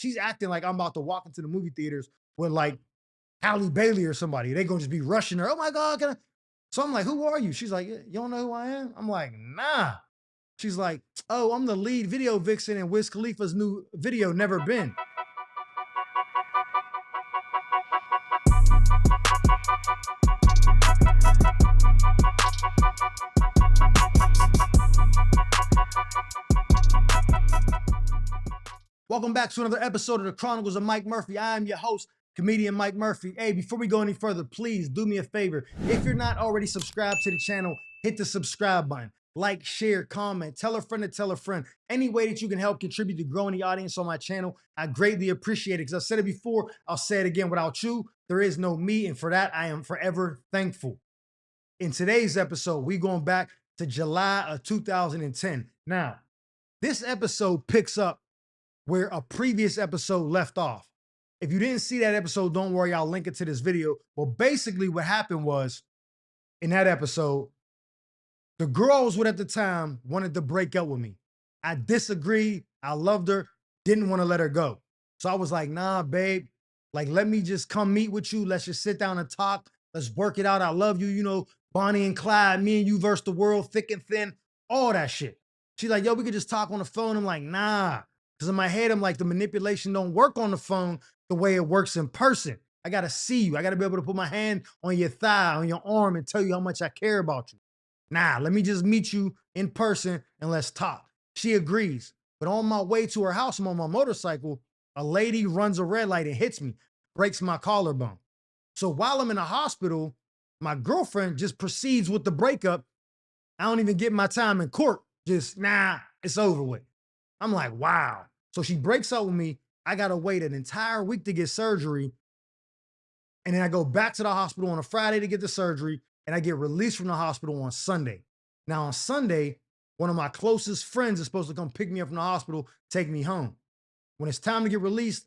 she's acting like I'm about to walk into the movie theaters with like Halle Bailey or somebody. They gonna just be rushing her. Oh my God, can I? So I'm like, who are you? She's like, you don't know who I am? I'm like, nah. She's like, oh, I'm the lead video vixen in Wiz Khalifa's new video, Never Been. Welcome back to another episode of the Chronicles of Mike Murphy. I am your host, comedian Mike Murphy. Hey, before we go any further, please do me a favor. If you're not already subscribed to the channel, hit the subscribe button. Like, share, comment, tell a friend to tell a friend. Any way that you can help contribute to growing the audience on my channel, I greatly appreciate it. Because I've said it before, I'll say it again. Without you, there is no me. And for that, I am forever thankful. In today's episode, we're going back to July of 2010. Now, this episode picks up where a previous episode left off. If you didn't see that episode, don't worry, I'll link it to this video. Well, basically what happened was, in that episode, the girl I was with at the time wanted to break up with me. I disagreed. I loved her, didn't want to let her go. So I was like, nah, babe, like, let me just come meet with you. Let's just sit down and talk. Let's work it out. I love you, you know, Bonnie and Clyde, me and you versus the world, thick and thin, all that shit. She's like, yo, we could just talk on the phone. I'm like, nah. Because in my head, I'm like, the manipulation don't work on the phone the way it works in person. I got to see you. I got to be able to put my hand on your thigh, on your arm, and tell you how much I care about you. Nah, let me just meet you in person and let's talk. She agrees. But on my way to her house, I'm on my motorcycle, a lady runs a red light and hits me, breaks my collarbone. So while I'm in the hospital, my girlfriend just proceeds with the breakup. I don't even get my time in court. Just, nah, it's over with. I'm like, wow. So she breaks up with me. I got to wait an entire week to get surgery. And then I go back to the hospital on a Friday to get the surgery. And I get released from the hospital on Sunday. Now on Sunday, one of my closest friends is supposed to come pick me up from the hospital, take me home. When it's time to get released,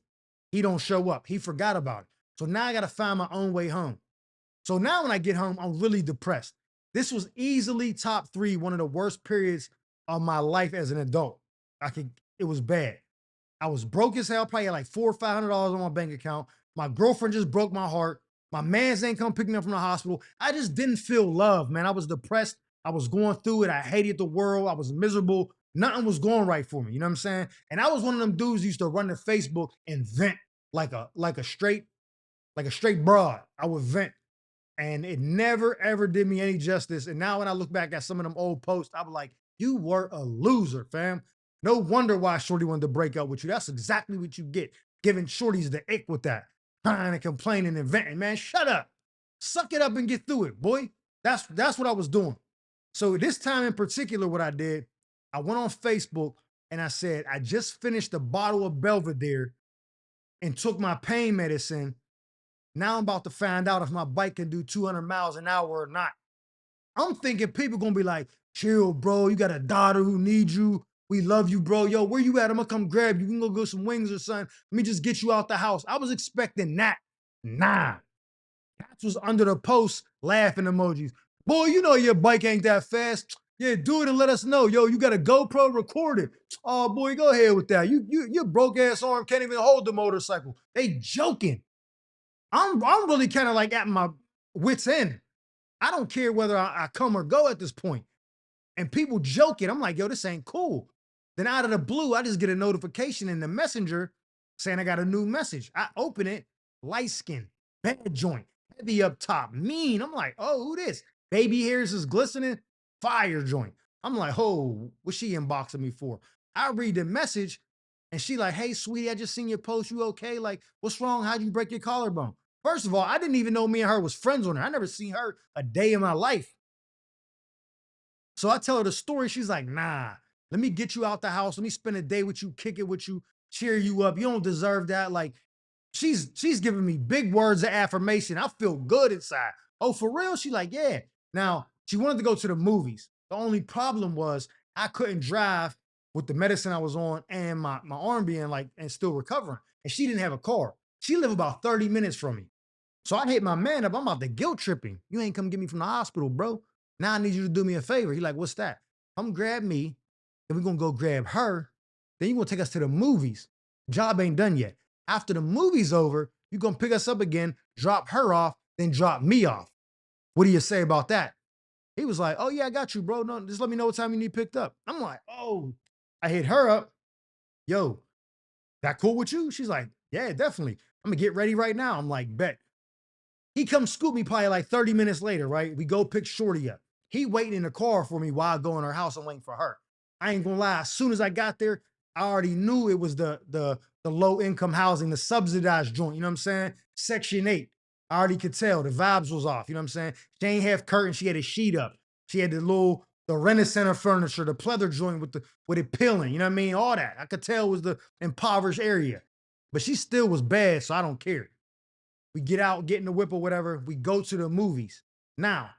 he don't show up. He forgot about it. So now I got to find my own way home. So now when I get home, I'm really depressed. This was easily top 3, one of the worst periods of my life as an adult. It was bad. I was broke as hell, probably had like $400 or $500 on my bank account. My girlfriend just broke my heart. My mans ain't come pick me up from the hospital. I just didn't feel love, man. I was depressed. I was going through it. I hated the world. I was miserable. Nothing was going right for me. You know what I'm saying? And I was one of them dudes who used to run to Facebook and vent like a straight broad. I would vent. And it never, ever did me any justice. And now when I look back at some of them old posts, I'm like, you were a loser, fam. No wonder why Shorty wanted to break up with you. That's exactly what you get. Giving Shorties the ick with that. Crying and complaining and venting. Man, shut up. Suck it up and get through it, boy. That's what I was doing. So this time in particular, what I did, I went on Facebook and I said, I just finished a bottle of Belvedere and took my pain medicine. Now I'm about to find out if my bike can do 200 miles an hour or not. I'm thinking people gonna be like, chill, bro. You got a daughter who needs you. We love you, bro. Yo, where you at? I'm gonna come grab you. We can go get some wings or something. Let me just get you out the house. I was expecting that. Nah. That was under the post laughing emojis. Boy, you know your bike ain't that fast. Yeah, do it and let us know. Yo, you got a GoPro, record it. Oh, boy, go ahead with that. Your broke ass arm can't even hold the motorcycle. They joking. I'm really kind of like at my wit's end. I don't care whether I come or go at this point. And people joking. I'm like, yo, this ain't cool. Then out of the blue, I just get a notification in the messenger saying I got a new message. I open it, light skin, bad joint, heavy up top, mean. I'm like, oh, who this? Baby hairs is glistening, fire joint. I'm like, oh, what's she inboxing me for? I read the message and she like, hey, sweetie, I just seen your post. You okay? Like, what's wrong? How'd you break your collarbone? First of all, I didn't even know me and her was friends on her. I never seen her a day in my life. So I tell her the story. She's like, nah, let me get you out the house. Let me spend a day with you, kick it with you, cheer you up. You don't deserve that. Like, she's giving me big words of affirmation. I feel good inside. Oh, for real? She like, yeah. Now, she wanted to go to the movies. The only problem was I couldn't drive with the medicine I was on and my arm being like, and still recovering. And she didn't have a car. She lived about 30 minutes from me. So I hit my man up. I'm about to guilt trip him. You ain't come get me from the hospital, bro. Now I need you to do me a favor. He like, what's that? Come grab me. Then we're going to go grab her. Then you're going to take us to the movies. Job ain't done yet. After the movie's over, you're gonna pick us up again, drop her off, then drop me off. What do you say about that? He was like, oh yeah, I got you, bro. No, just let me know what time you need picked up. I'm like, oh, I hit her up. Yo, that cool with you? She's like, yeah, definitely. I'm gonna get ready right now. I'm like, bet. He comes scoop me probably like 30 minutes later, right? We go pick Shorty up. He waiting in the car for me while I go in her house. I'm waiting for her. I ain't gonna lie. As soon as I got there, I already knew it was the low income housing, the subsidized joint. You know what I'm saying? Section 8. I already could tell the vibes was off. You know what I'm saying? She ain't have curtains. She had a sheet up. She had the Renaissance furniture, the pleather joint with it peeling. You know what I mean? All that. I could tell was the impoverished area. But she still was bad, so I don't care. We get out, get in the whip or whatever. We go to the movies. Now,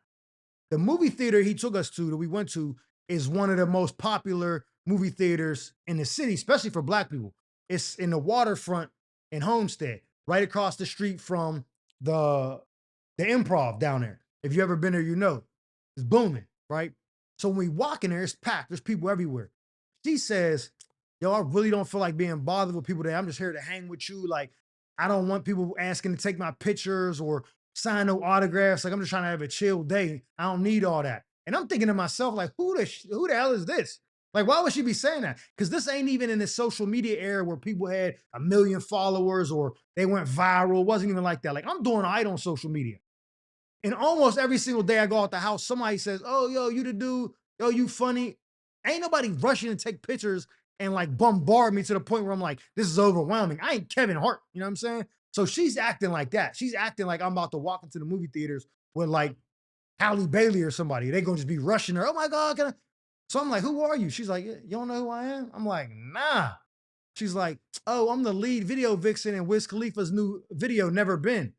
the movie theater he took us to that we went to is one of the most popular movie theaters in the city, especially for black people. It's in the waterfront in Homestead, right across the street from the the improv down there. If you ever been there, you know. It's booming, right? So when we walk in there, it's packed. There's people everywhere. She says, yo, I really don't feel like being bothered with people today. I'm just here to hang with you. Like, I don't want people asking to take my pictures or sign no autographs. Like, I'm just trying to have a chill day. I don't need all that. And I'm thinking to myself, like, who the hell is this? Like, why would she be saying that? Because this ain't even in this social media era where people had 1 million followers or they went viral. It wasn't even like that. Like, I'm doing all right on social media. And almost every single day I go out the house, somebody says, oh, yo, you the dude. Yo, you funny. Ain't nobody rushing to take pictures and like bombard me to the point where I'm like, this is overwhelming. I ain't Kevin Hart. You know what I'm saying? So she's acting like that. She's acting like I'm about to walk into the movie theaters with like Halle Bailey or somebody. They gonna just be rushing her. Oh my God, can I? So I'm like, who are you? She's like, you don't know who I am? I'm like, nah. She's like, oh, I'm the lead video vixen in Wiz Khalifa's new video, Never Been.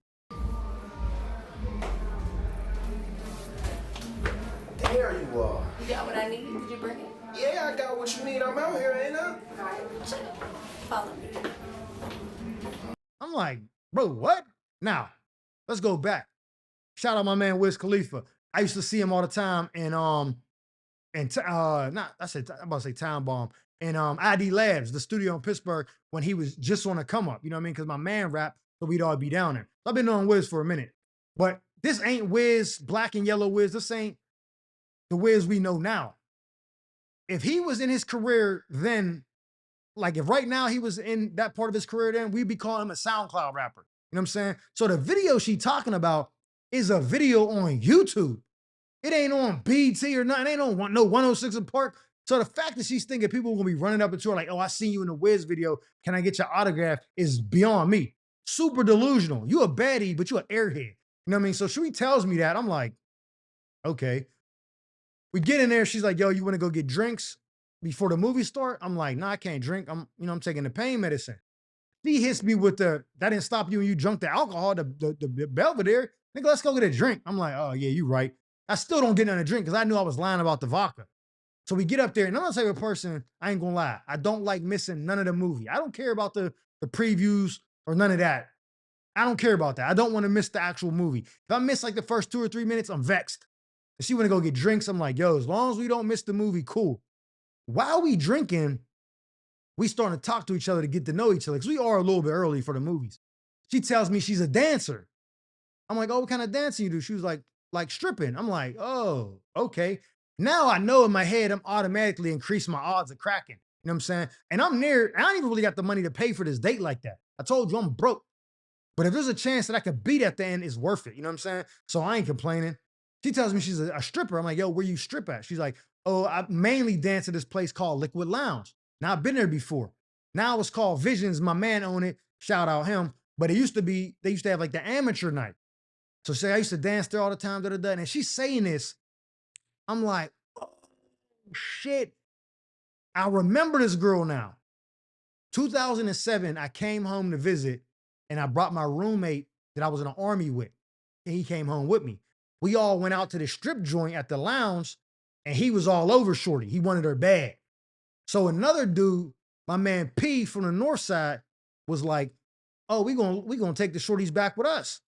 There you are. You got what I need? Did you bring it? Yeah, I got what you need. I'm out here, ain't I? All right, chill. Follow me. I'm like, bro, what? Now, let's go back. Shout out my man Wiz Khalifa. I used to see him all the time not I said I'm about to say Time Bomb and ID Labs, the studio in Pittsburgh when he was just on a come up. You know what I mean? Because my man rap, so we'd all be down there. So I've been knowing Wiz for a minute, but this ain't Wiz, black and yellow Wiz. This ain't the Wiz we know now. If he was in his career then, like if right now he was in that part of his career, then we'd be calling him a SoundCloud rapper. You know what I'm saying? So the video she talking about is a video on YouTube. It ain't on BT or nothing. It ain't on no 106 in Park. So the fact that she's thinking people are gonna be running up into her like, oh, I seen you in the Wiz video. Can I get your autograph? Is beyond me. Super delusional. You a baddie, but you an airhead. You know what I mean? So she tells me that. I'm like, okay. We get in there. She's like, yo, you want to go get drinks before the movie start? I'm like, nah, I can't drink. I'm taking the pain medicine. She hits me with that didn't stop you when you drunk the alcohol, the Belvedere. Nigga, let's go get a drink. I'm like, oh yeah, you right. I still don't get none of drink because I knew I was lying about the vodka. So we get up there, and I'm the type of person, I ain't gonna lie. I don't like missing none of the movie. I don't care about the previews or none of that. I don't care about that. I don't want to miss the actual movie. If I miss like the first 2 or 3 minutes, I'm vexed. And she want to go get drinks. I'm like, yo, as long as we don't miss the movie, cool. While we drinking, we starting to talk to each other to get to know each other because we are a little bit early for the movies. She tells me she's a dancer. I'm like, oh, what kind of dancing you do? She was like stripping. I'm like, oh, okay. Now I know in my head, I'm automatically increasing my odds of cracking. You know what I'm saying? And I don't even really got the money to pay for this date like that. I told you I'm broke. But if there's a chance that I could beat at the end, it's worth it. You know what I'm saying? So I ain't complaining. She tells me she's a stripper. I'm like, yo, where you strip at? She's like, oh, I mainly dance at this place called Liquid Lounge. Now I've been there before. Now it's called Visions. My man owned it. Shout out him. But they used to have like the amateur night. So say I used to dance there all the time, and she's saying this. I'm like, oh shit. I remember this girl now. 2007, I came home to visit and I brought my roommate that I was in the army with. And he came home with me. We all went out to the strip joint at the lounge and he was all over Shorty. He wanted her bad. So another dude, my man P from the north side, was like, oh, we gonna take the shorties back with us.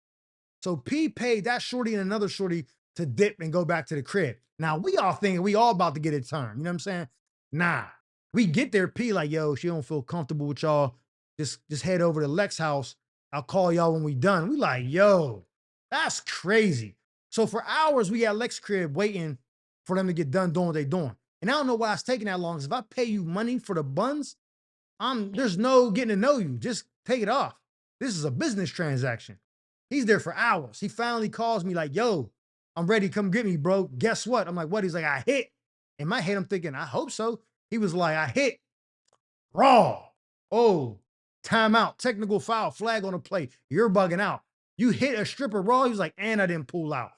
So P paid that shorty and another shorty to dip and go back to the crib. Now we all thinking we all about to get a turn. You know what I'm saying? Nah. We get there, P like, yo, she don't feel comfortable with y'all. just head over to Lex house. I'll call y'all when we done. We like, yo, that's crazy. So for hours, we at Lex crib waiting for them to get done doing what they doing. And I don't know why it's taking that long. Because if I pay you money for the buns, there's no getting to know you. Just take it off. This is a business transaction. He's there for hours. He finally calls me like, yo, I'm ready. Come get me, bro. Guess what? I'm like, what? He's like, I hit. In my head, I'm thinking, I hope so. He was like, I hit raw. Oh, timeout, technical foul, flag on the play. You're bugging out. You hit a stripper raw. He was like, and I didn't pull out.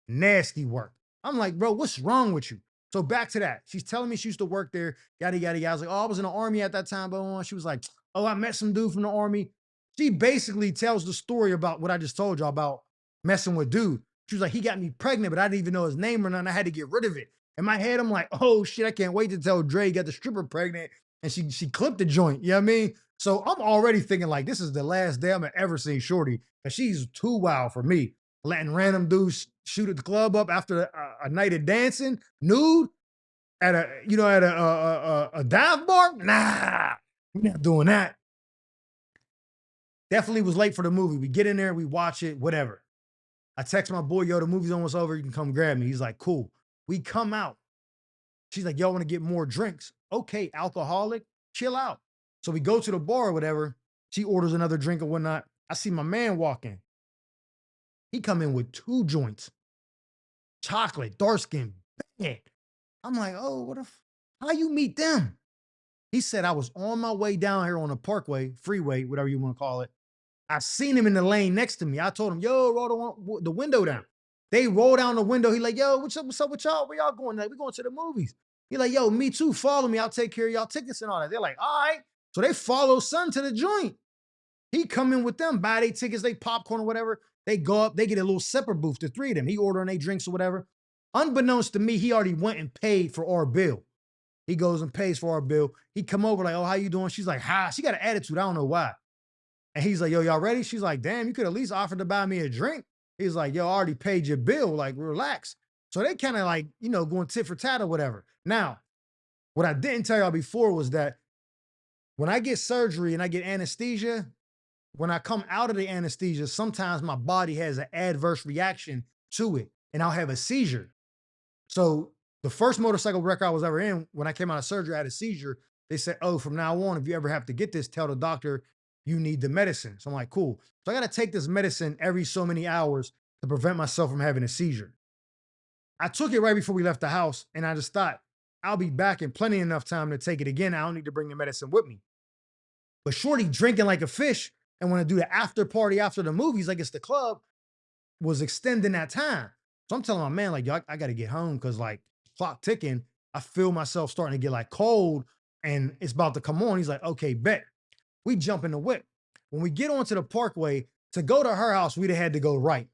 Nasty work. I'm like, bro, what's wrong with you? So back to that. She's telling me she used to work there, yada, yada, yada. I was like, oh, I was in the army at that time. But she was like, oh, I met some dude from the army. She basically tells the story about what I just told y'all about messing with dude. She was like, he got me pregnant, but I didn't even know his name or nothing. I had to get rid of it. In my head, I'm like, oh shit, I can't wait to tell Dre he got the stripper pregnant. And she clipped the joint. You know what I mean? So I'm already thinking like, this is the last day I'm gonna ever see Shorty. And she's too wild for me. Letting random dudes shoot at the club up after a night of dancing, nude, at a dive bar. Nah, we're not doing that. Definitely was late for the movie. We get in there, we watch it, whatever. I text my boy, yo, the movie's almost over. You can come grab me. He's like, cool. We come out. She's like, y'all want to get more drinks? Okay, alcoholic, chill out. So we go to the bar or whatever. She orders another drink or whatnot. I see my man walking. He come in with 2 joints. Chocolate, dark skin, bad. I'm like, oh, how you meet them? He said, I was on my way down here on the parkway, freeway, whatever you want to call it. I seen him in the lane next to me. I told him, yo, roll the window down. They roll down the window. He like, yo, what's up with y'all? Where y'all going? Like, we going to the movies. He like, yo, me too. Follow me. I'll take care of y'all tickets and all that. They're like, all right. So they follow son to the joint. He come in with them, buy their tickets, they popcorn or whatever. They go up, they get a little separate booth, the 3 of them. He ordering their drinks or whatever. Unbeknownst to me, he already went and paid for our bill. He goes and pays for our bill. He come over like, oh, how you doing? She's like, hi. She got an attitude. I don't know why. And he's like, yo, y'all ready? She's like, damn, you could at least offer to buy me a drink. He's like, yo, I already paid your bill. Like, relax. So they kind of like, going tit for tat or whatever. Now, what I didn't tell y'all before was that when I get surgery and I get anesthesia, when I come out of the anesthesia, sometimes my body has an adverse reaction to it and I'll have a seizure. So the first motorcycle wreck I was ever in, when I came out of surgery, I had a seizure. They said, oh, from now on, if you ever have to get this, tell the doctor you need the medicine. So I'm like, cool. So I got to take this medicine every so many hours to prevent myself from having a seizure. I took it right before we left the house and I just thought, I'll be back in plenty enough time to take it again. I don't need to bring the medicine with me. But Shorty drinking like a fish and want to do the after party after the movies, like it's the club, was extending that time. So I'm telling my man, like, yo, I got to get home because like clock ticking, I feel myself starting to get like cold and it's about to come on. He's like, okay, bet. We jump in the whip. When we get onto the parkway, to go to her house, we'd have had to go right.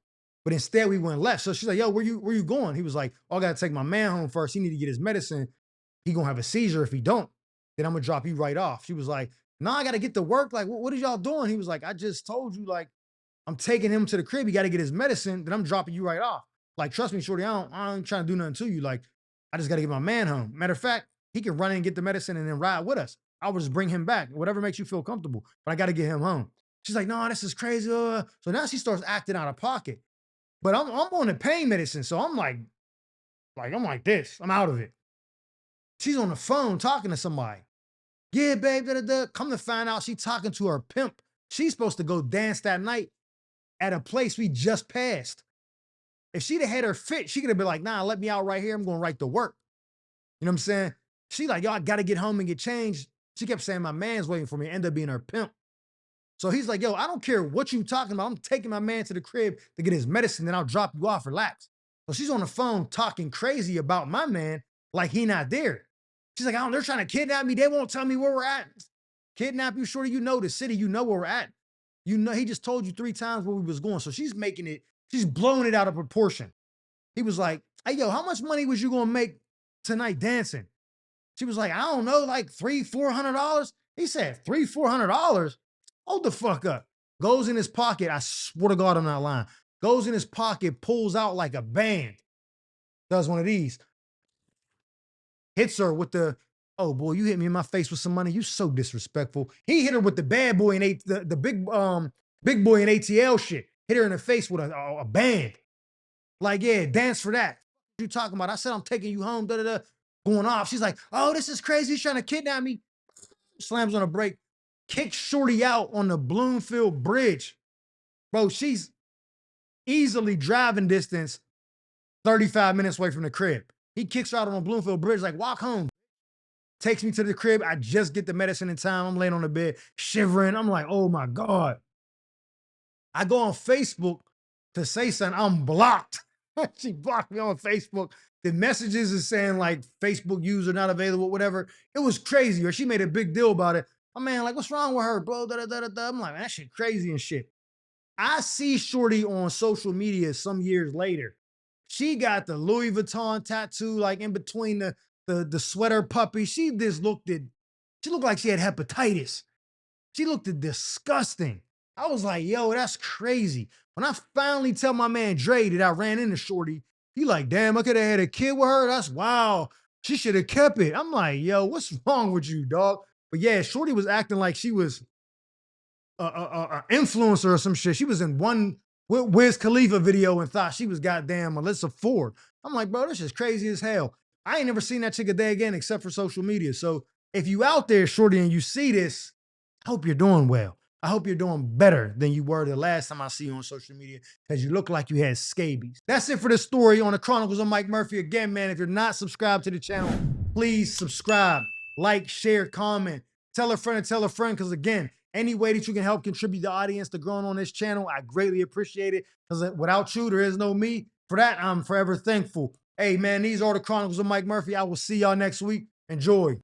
But instead we went left. So she's like, yo, where you going? He was like, oh, I got to take my man home first. He need to get his medicine. He gonna have a seizure if he don't. Then I'm gonna drop you right off. She was like, no, I got to get to work. Like, what are y'all doing? He was like, I just told you, like, I'm taking him to the crib. He got to get his medicine. Then I'm dropping you right off. Like, trust me, Shorty, I ain't trying to do nothing to you. Like, I just got to get my man home. Matter of fact, he can run in and get the medicine and then ride with us. I will just bring him back, whatever makes you feel comfortable. But I got to get him home. She's like, no, this is crazy. So now she starts acting out of pocket. But I'm on the pain medicine. So I'm like this. I'm out of it. She's on the phone talking to somebody. Yeah, babe, Come to find out, she talking to her pimp. She's supposed to go dance that night at a place we just passed. If she'd have had her fit, she could have been like, nah, let me out right here. I'm going right to work. You know what I'm saying? She like, yo, I got to get home and get changed. She kept saying, my man's waiting for me. End up being her pimp. So he's like, yo, I don't care what you talking about. I'm taking my man to the crib to get his medicine, then I'll drop you off, relax. So she's on the phone talking crazy about my man like he not there. She's like, oh, they're trying to kidnap me. They won't tell me where we're at. Kidnap you, Shorty, you know the city, you know where we're at. You know, he just told you 3 times where we was going. So she's blowing it out of proportion. He was like, hey, yo, how much money was you going to make tonight dancing? She was like, I don't know, like $300-400. He said, $300-400? Hold the fuck up. Goes in his pocket. I swear to God, I'm not lying. Goes in his pocket, pulls out like a band. Does one of these. Hits her with the Oh boy, you hit me in my face with some money. You so disrespectful. He hit her with the bad boy and the big boy in ATL shit. Hit her in the face with a band. Like, yeah, dance for that. What you talking about? I said I'm taking you home, da da da. Going off. She's like, oh, this is crazy. He's trying to kidnap me. Slams on a brake, kicks Shorty out on the Bloomfield Bridge. Bro, she's easily driving distance 35 minutes away from the crib. He kicks her out on the Bloomfield Bridge, like, walk home. Takes me to the crib. I just get the medicine in time. I'm laying on the bed, shivering. I'm like, oh my God. I go on Facebook to say something. I'm blocked. She blocked me on Facebook. The messages is saying like Facebook user not available, whatever. It was crazy. Or she made a big deal about it. My man, like, what's wrong with her, bro? Da, da, da, da, da. I'm like, man, that shit crazy and shit. I see Shorty on social media some years later. She got the Louis Vuitton tattoo, like in between the sweater puppy. She looked like she had hepatitis. She looked disgusting. I was like, yo, that's crazy. When I finally tell my man Dre that I ran into Shorty, he like, damn, I could have had a kid with her. That's wow. She should have kept it. I'm like, yo, what's wrong with you, dog? But yeah, Shorty was acting like she was a influencer or some shit. She was in one Wiz Khalifa video and thought she was goddamn Melissa Ford. I'm like, bro, this is crazy as hell. I ain't never seen that chick a day again except for social media. So if you out there, Shorty, and you see this, I hope you're doing well. I hope you're doing better than you were the last time I see you on social media because you look like you had scabies. That's it for this story on the Chronicles of Mike Murphy. Again, man, if you're not subscribed to the channel, please subscribe, like, share, comment, tell a friend and tell a friend because, again, any way that you can help contribute the audience to growing on this channel, I greatly appreciate it because without you, there is no me. For that, I'm forever thankful. Hey, man, these are the Chronicles of Mike Murphy. I will see y'all next week. Enjoy.